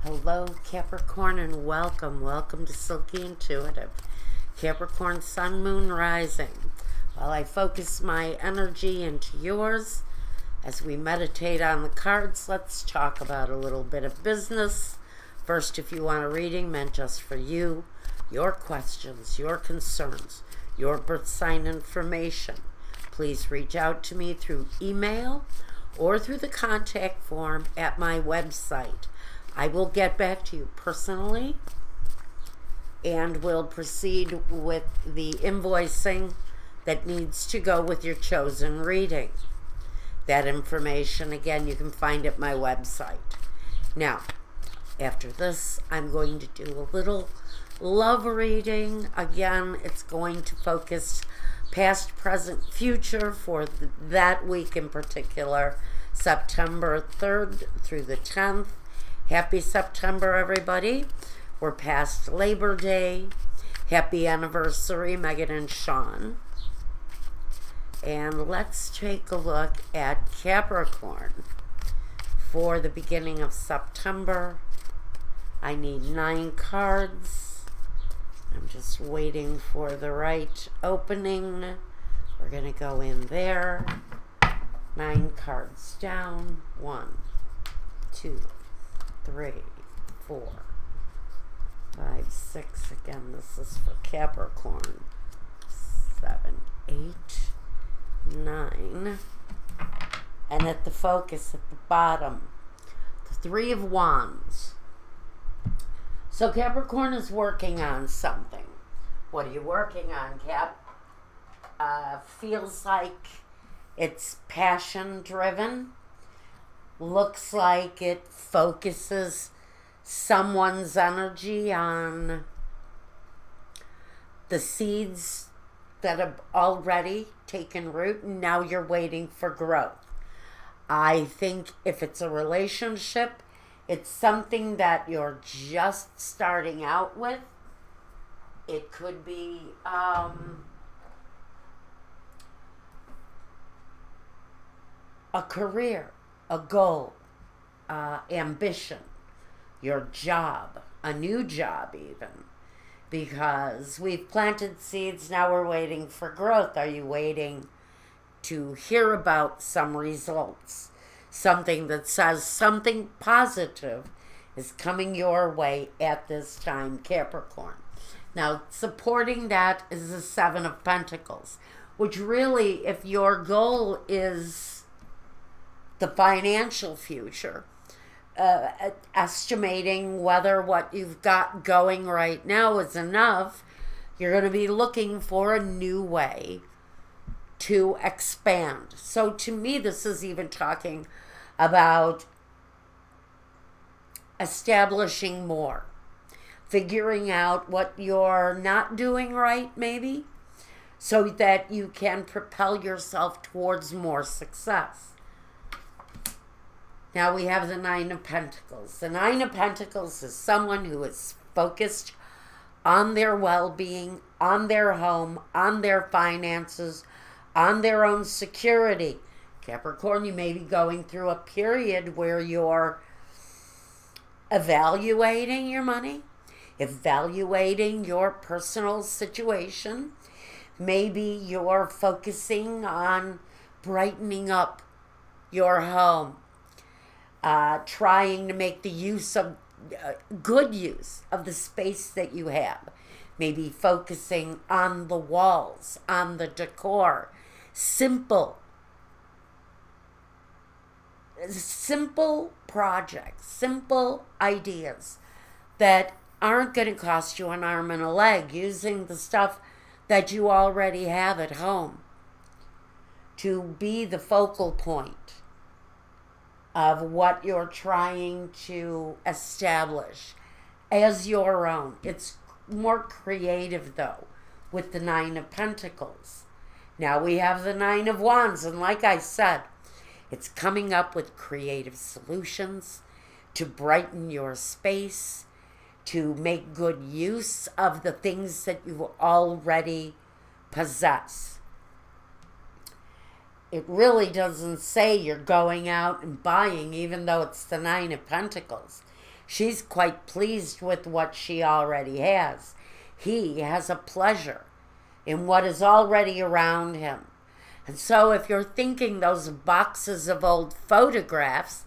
Hello, Capricorn, and welcome. Welcome to Silky Intuitive. Capricorn, Sun, Moon, Rising. While I focus my energy into yours, as we meditate on the cards, let's talk about a little bit of business. First, if you want a reading meant just for you, your questions, your concerns, your birth sign information, please reach out to me through email or through the contact form at my website. I will get back to you personally and will proceed with the invoicing that needs to go with your chosen reading. That information, again, you can find at my website. Now, after this, I'm going to do a little love reading. Again, it's going to focus past, present, future for that week in particular, September 3rd through the 10th. Happy September, everybody. We're past Labor Day. Happy anniversary, Megan and Sean. And let's take a look at Capricorn for the beginning of September. I need 9 cards. I'm just waiting for the right opening. We're going to go in there. 9 cards down. 1, 2, 3, 4, 5, 6. Again, this is for Capricorn. 7, 8, 9. And at the focus at the bottom, the 3 of Wands. So Capricorn is working on something. What are you working on, Cap? Feels like it's passion driven. Looks like it focuses someone's energy on the seeds that have already taken root, and now you're waiting for growth. I think if it's a relationship, it's something that you're just starting out with. It could be a career, a goal, ambition, your job, a new job even, because we've planted seeds, now we're waiting for growth. Are you waiting to hear about some results? Something that says something positive is coming your way at this time, Capricorn. Now, supporting that is the 7 of Pentacles, which really, if your goal is the financial future, estimating whether what you've got going right now is enough, you're going to be looking for a new way to expand. So to me, this is even talking about establishing more, figuring out what you're not doing right, maybe, so that you can propel yourself towards more success. Now we have the 9 of Pentacles. The 9 of Pentacles is someone who is focused on their well-being, on their home, on their finances, on their own security. Capricorn, you may be going through a period where you're evaluating your money, evaluating your personal situation. Maybe you're focusing on brightening up your home. Trying to make the use of, good use of the space that you have. Maybe focusing on the walls, on the decor. Simple projects, simple ideas that aren't going to cost you an arm and a leg, using the stuff that you already have at home to be the focal point of what you're trying to establish as your own. It's more creative, though, with the 9 of Pentacles. Now we have the 9 of Wands, and like I said, it's coming up with creative solutions to brighten your space, to make good use of the things that you already possess. It really doesn't say you're going out and buying, even though it's the 9 of Pentacles. She's quite pleased with what she already has. He has a pleasure in what is already around him. And so if you're thinking those boxes of old photographs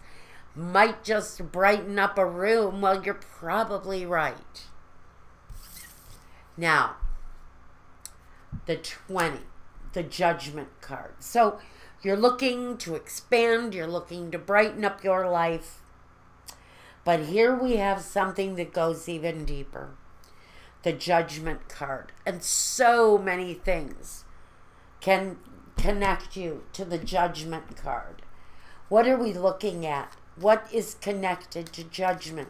might just brighten up a room, well, you're probably right. Now, the 20, the Judgment card. So you're looking to expand, you're looking to brighten up your life. But here we have something that goes even deeper. The Judgment card. And so many things can connect you to the Judgment card. What are we looking at? What is connected to Judgment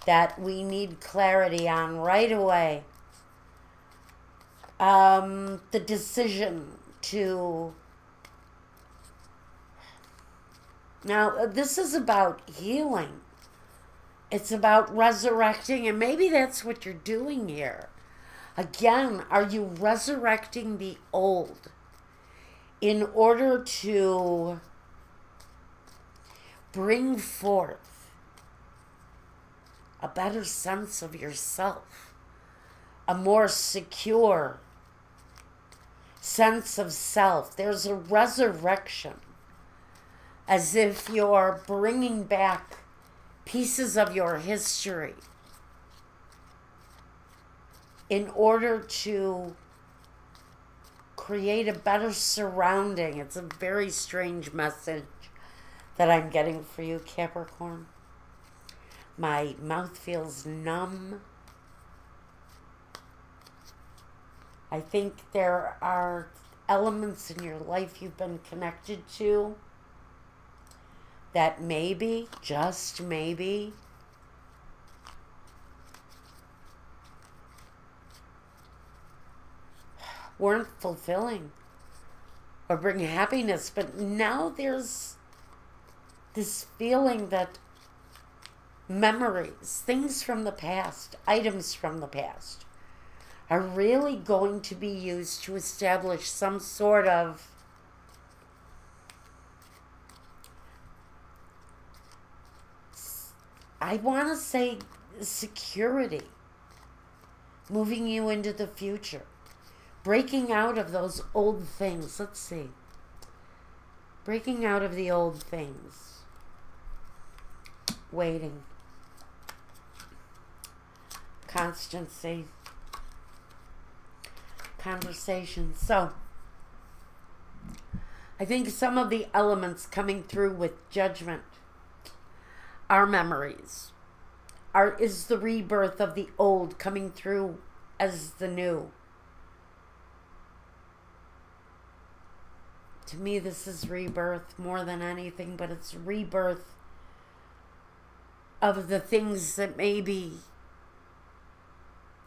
that we need clarity on right away? The decision to... Now, this is about healing. It's about resurrecting, and maybe that's what you're doing here. Again, are you resurrecting the old in order to bring forth a better sense of yourself, a more secure sense of self? There's a resurrection, as if you're bringing back pieces of your history in order to create a better surrounding. It's a very strange message that I'm getting for you, Capricorn. My mouth feels numb. I think there are elements in your life you've been connected to that maybe, just maybe, weren't fulfilling or bring happiness. But now there's this feeling that memories, things from the past, items from the past, are really going to be used to establish some sort of I want to say security, moving you into the future, breaking out of those old things. Let's see. Breaking out of the old things. Waiting. Constancy. Conversation. So, I think some of the elements coming through with Judgment are memories. Is the rebirth of the old coming through as the new. To me, this is rebirth more than anything, but it's rebirth of the things that maybe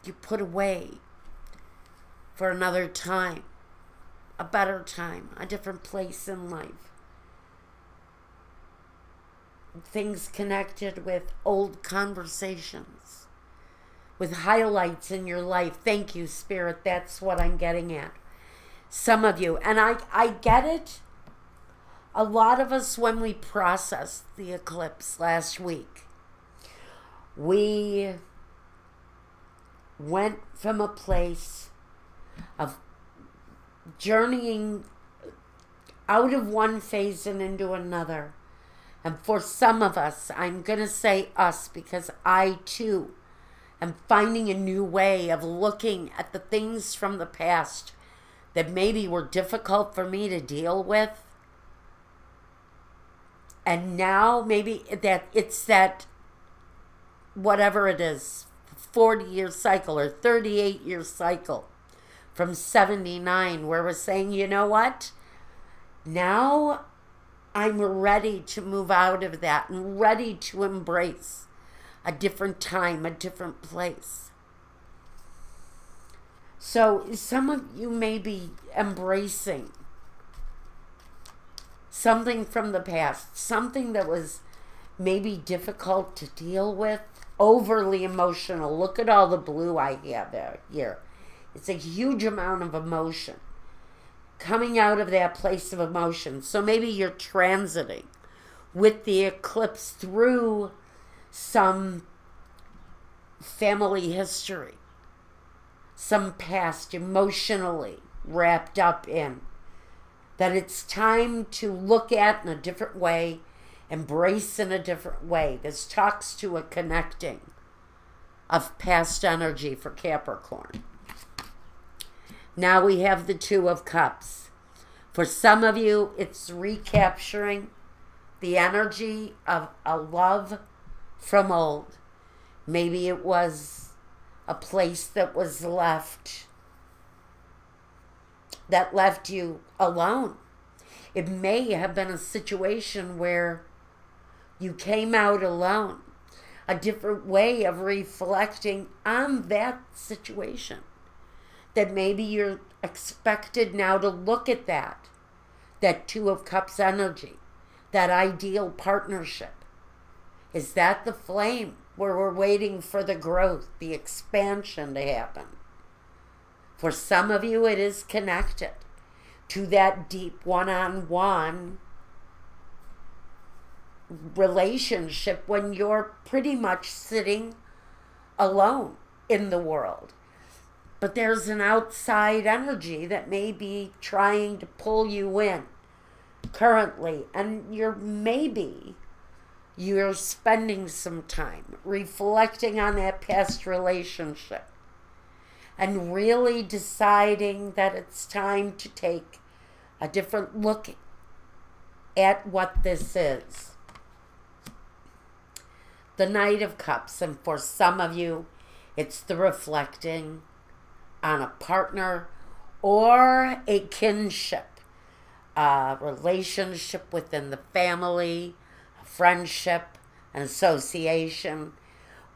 you put away for another time, a better time, a different place in life. Things connected with old conversations, with highlights in your life. Thank you, Spirit. That's what I'm getting at. Some of you, and I get it. A lot of us, when we processed the eclipse last week, we went from a place of journeying out of one phase and into another. And for some of us, I'm going to say us because I too am finding a new way of looking at the things from the past that maybe were difficult for me to deal with. And now maybe that it's that, whatever it is, 40-year cycle or 38-year cycle from 79 where we're saying, you know what? Now I'm ready to move out of that and ready to embrace a different time, a different place. So some of you may be embracing something from the past, something that was maybe difficult to deal with, overly emotional. Look at all the blue I have here. It's a huge amount of emotion. Coming out of that place of emotion. So maybe you're transiting with the eclipse through some family history, some past emotionally wrapped up in, that it's time to look at in a different way, embrace in a different way. This talks to a connecting of past energy for Capricorn. Now we have the Two of Cups. For some of you, it's recapturing the energy of a love from old. Maybe it was a place that was left, that left you alone. It may have been a situation where you came out alone. A different way of reflecting on that situation. That maybe you're expected now to look at that Two of Cups energy, that ideal partnership. Is that the flame where we're waiting for the growth, the expansion to happen? For some of you, it is connected to that deep one-on-one relationship when you're pretty much sitting alone in the world. But there's an outside energy that may be trying to pull you in currently, and you're spending some time reflecting on that past relationship and really deciding that it's time to take a different look at what this is. The Knight of Cups, and for some of you, it's the reflecting on a partner or a kinship, a relationship within the family, a friendship, an association,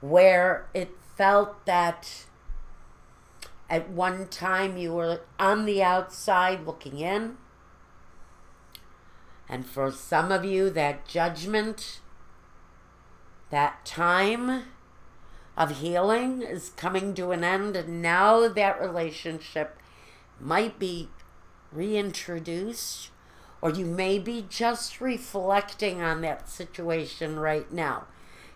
where it felt that at one time you were on the outside looking in. And for some of you, that judgment, that time of healing is coming to an end, and now that relationship might be reintroduced, or you may be just reflecting on that situation right now.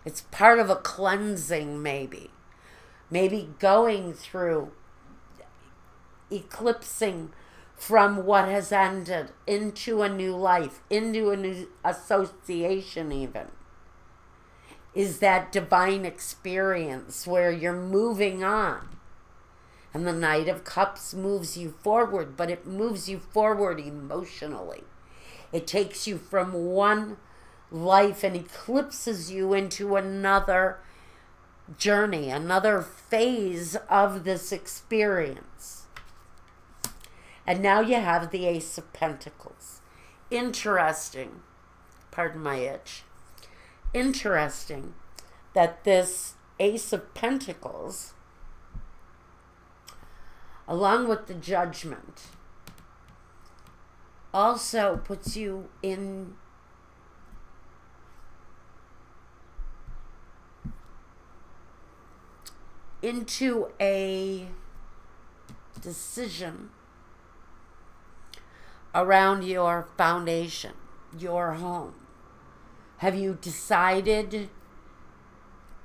It's part of a cleansing, maybe going through, eclipsing from what has ended into a new life, into a new association even. Is that divine experience where you're moving on. And the Knight of Cups moves you forward, but it moves you forward emotionally. It takes you from one life and eclipses you into another journey, another phase of this experience. And now you have the Ace of Pentacles. Interesting. Pardon my itch. Interesting that this Ace of Pentacles, along with the Judgment, also puts you into a decision around your foundation, your home. Have you decided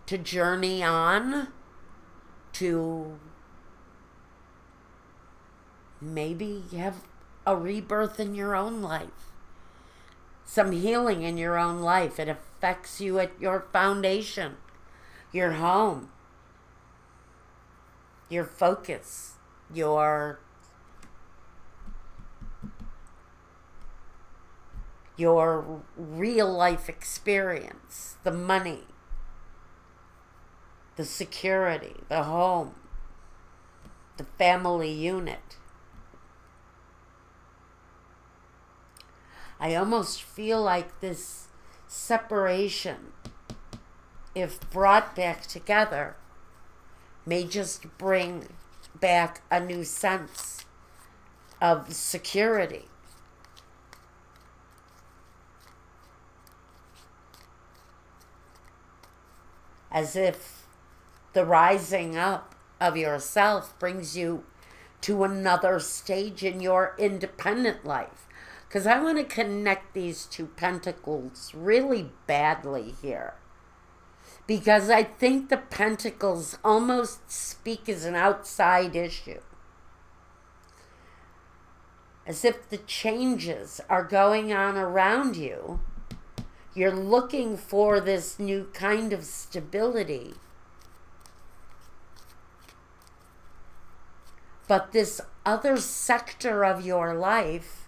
to journey on to maybe have a rebirth in your own life? Some healing in your own life. It affects you at your foundation, your home, your focus, your real life experience, the money, the security, the home, the family unit. I almost feel like this separation, if brought back together, may just bring back a new sense of security. As if the rising up of yourself brings you to another stage in your independent life. Because I want to connect these two pentacles really badly here. Because I think the Pentacles almost speak as an outside issue. As if the changes are going on around you. You're looking for this new kind of stability. But this other sector of your life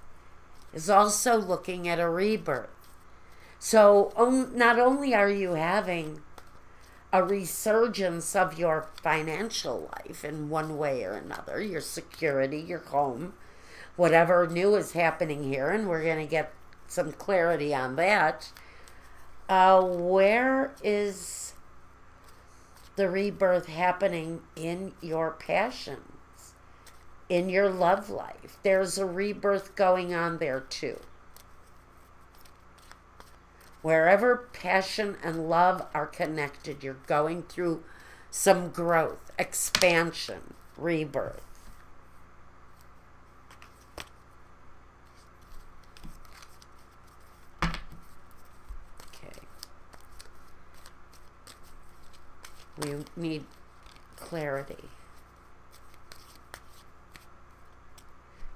is also looking at a rebirth. So not only are you having a resurgence of your financial life in one way or another, your security, your home, whatever new is happening here, and we're going to get some clarity on that. Where is the rebirth happening in your passions, in your love life? There's a rebirth going on there too. Wherever passion and love are connected, you're going through some growth, expansion, rebirth. Okay. We need clarity.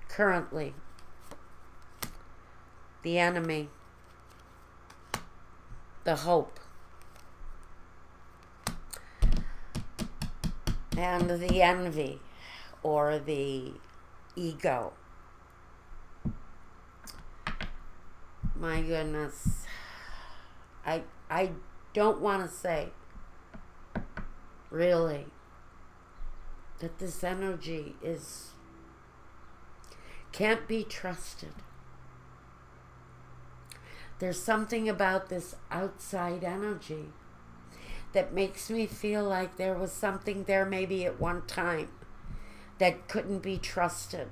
Currently, the enemy, the hope, and the envy, or the ego. My goodness, I don't want to say, really, that this energy can't be trusted. There's something about this outside energy that makes me feel like there was something there maybe at one time that couldn't be trusted.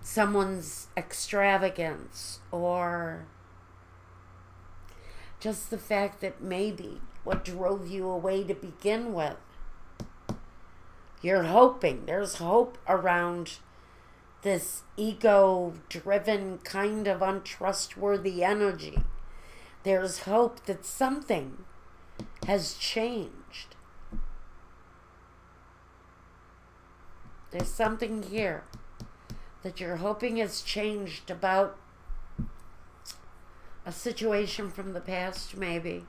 Someone's extravagance, or just the fact that maybe what drove you away to begin with. You're hoping. There's hope around this ego-driven kind of untrustworthy energy. There's hope that something has changed. There's something here that you're hoping has changed about a situation from the past, maybe.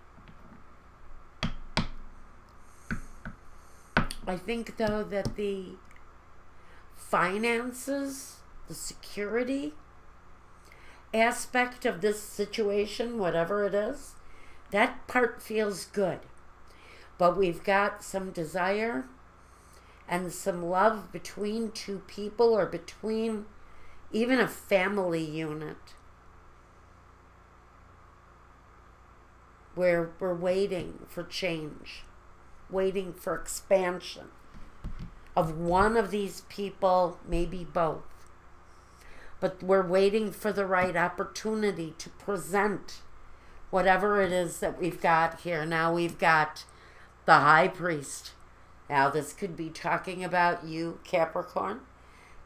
I think, though, that the finances, the security aspect of this situation, whatever it is, that part feels good. But we've got some desire and some love between two people, or between even a family unit, where we're waiting for change, waiting for expansion of one of these people, maybe both. But we're waiting for the right opportunity to present whatever it is that we've got here. Now we've got the High Priest. Now this could be talking about you, Capricorn.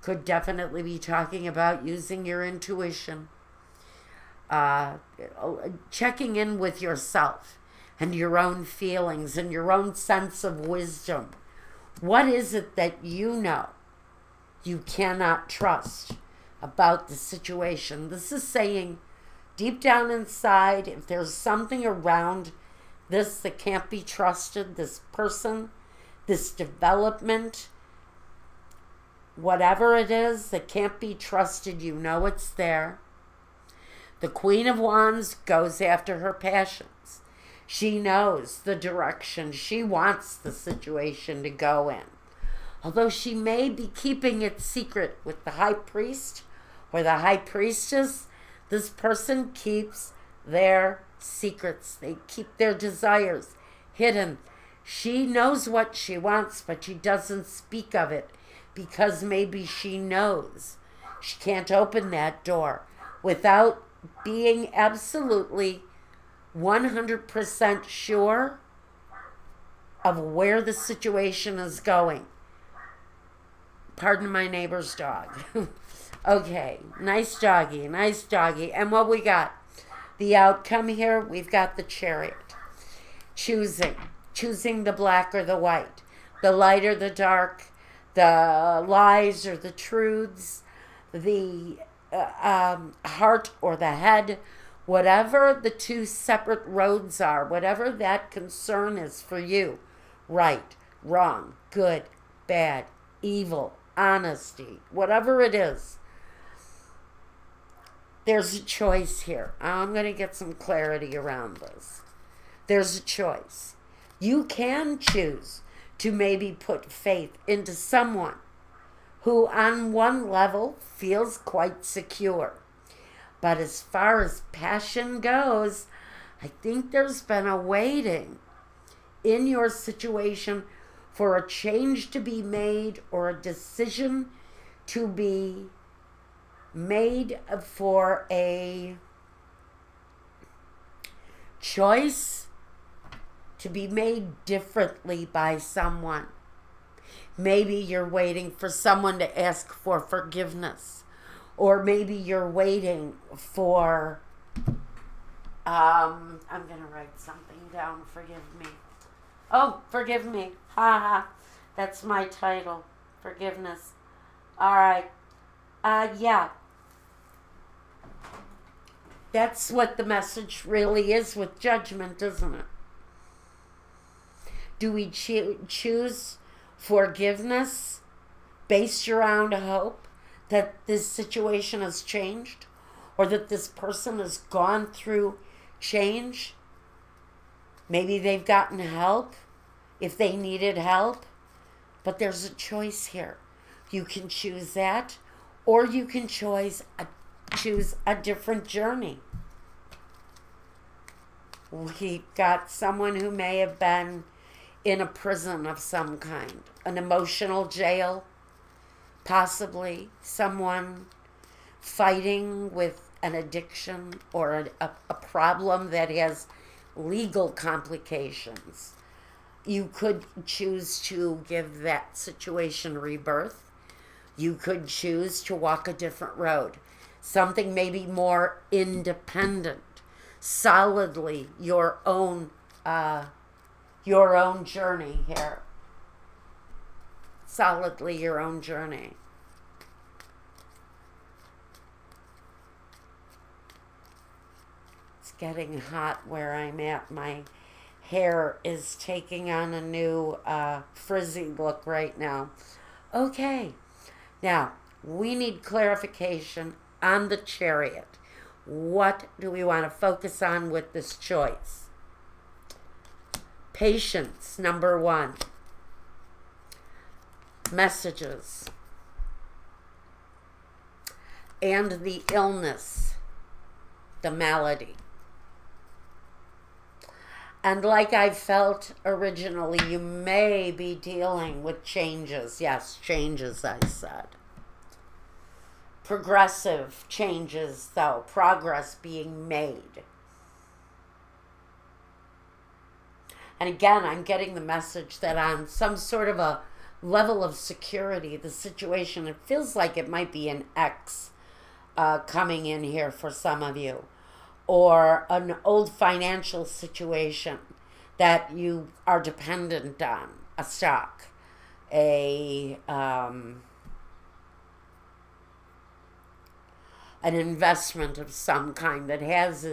Could definitely be talking about using your intuition. Checking in with yourself and your own feelings and your own sense of wisdom. What is it that you know you cannot trust about the situation? This is saying, deep down inside, if there's something around this that can't be trusted, this person, this development, whatever it is that can't be trusted, you know it's there. The Queen of Wands goes after her passions. She knows the direction she wants the situation to go in. Although she may be keeping it secret with the High Priest or the High Priestess, this person keeps their secrets. They keep their desires hidden. She knows what she wants, but she doesn't speak of it because maybe she knows she can't open that door without being absolutely 100% sure of where the situation is going. Pardon my neighbor's dog. Okay, nice doggy, nice doggy. And what we got? The outcome here, we've got the Chariot. Choosing. choosing the black or the white, the light or the dark, the lies or the truths, the heart or the head, whatever the two separate roads are, whatever that concern is for you, right, wrong, good, bad, evil, honesty, whatever it is, there's a choice here. I'm going to get some clarity around this. There's a choice. You can choose to maybe put faith into someone who on one level feels quite secure. But as far as passion goes, I think there's been a waiting in your situation for a change to be made or a decision to be made for a choice to be made differently by someone. Maybe you're waiting for someone to ask for forgiveness, or maybe you're waiting for I'm going to write something down. Forgive me. Oh, forgive me. Ha ha. That's my title. Forgiveness. All right. Yeah. That's what the message really is with judgment, isn't it? Do we choose forgiveness based around hope that this situation has changed, or that this person has gone through change? Maybe they've gotten help if they needed help, but there's a choice here. You can choose that, or you can choose a different journey. We've got someone who may have been in a prison of some kind, an emotional jail, possibly someone fighting with an addiction or a problem that has legal complications. You could choose to give that situation rebirth. You could choose to walk a different road, something maybe more independent, solidly your own journey here. Solidly your own journey. It's getting hot where I'm at. My hair is taking on a new frizzy look right now. Okay. Now, we need clarification on the Chariot. What do we want to focus on with this choice? Patience, number one. Messages. And the illness, the malady. And like I felt originally, you may be dealing with changes. Yes, changes, I said. Progressive changes, though. Progress being made. And again, I'm getting the message that on some sort of a level of security, the situation, it feels like it might be an ex coming in here for some of you, or an old financial situation that you are dependent on, a stock, an investment of some kind that has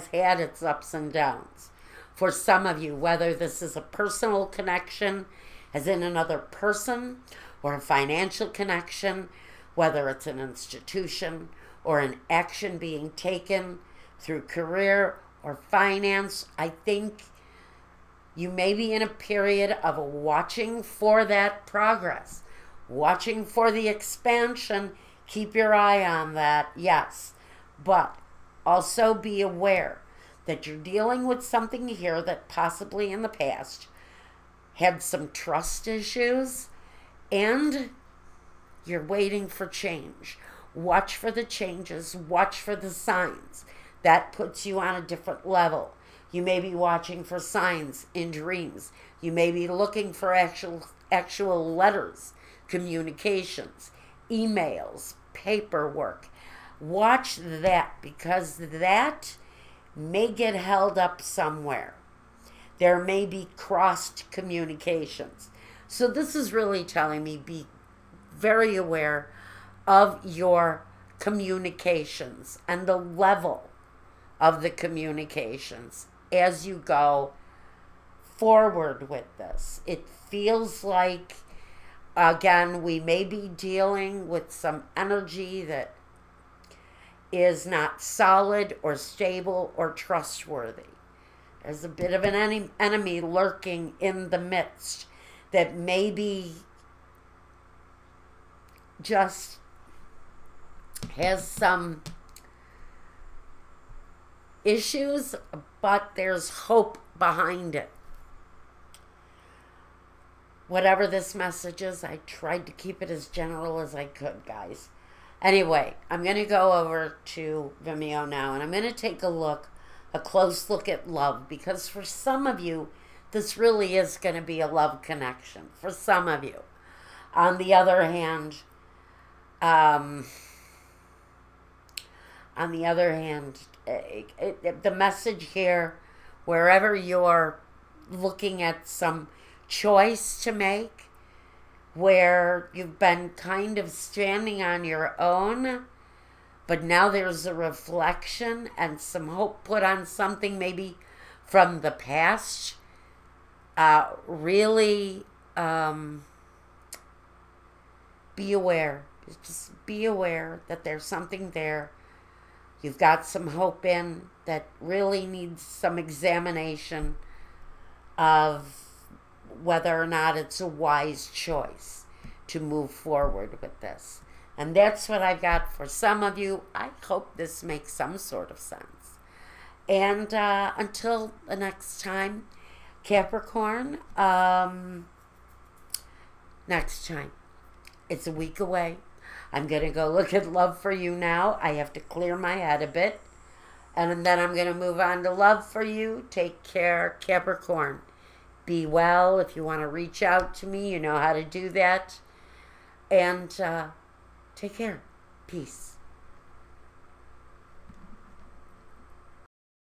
had its ups and downs. For some of you, whether this is a personal connection, as in another person, or a financial connection, whether it's an institution or an action being taken through career or finance, I think you may be in a period of watching for that progress, watching for the expansion. Keep your eye on that, yes. But also be aware that you're dealing with something here that possibly in the past had some trust issues, and you're waiting for change. Watch for the changes. Watch for the signs. That puts you on a different level. You may be watching for signs in dreams. You may be looking for actual letters, communications, emails, paperwork. Watch that, because that may get held up somewhere. There may be crossed communications. So this is really telling me be very aware of your communications and the level of the communications as you go forward with this. It feels like, again, we may be dealing with some energy that is not solid or stable or trustworthy. There's a bit of an enemy lurking in the midst that maybe just has some issues, but there's hope behind it. Whatever this message is, I tried to keep it as general as I could, guys. Anyway, I'm going to go over to Vimeo now, and I'm going to take a close look at love, because for some of you, this really is going to be a love connection. For some of you. On the other hand, the message here, wherever you're looking at some choice to make, where you've been kind of standing on your own, but now there's a reflection and some hope put on something maybe from the past. Really be aware. Just be aware that there's something there you've got some hope in that really needs some examination of whether or not it's a wise choice to move forward with this. And that's what I've got for some of you. I hope this makes some sort of sense. And until the next time, Capricorn, next time. It's a week away. I'm going to go look at love for you now. I have to clear my head a bit. And then I'm going to move on to love for you. Take care, Capricorn. Be well. If you want to reach out to me, you know how to do that. And take care. Peace.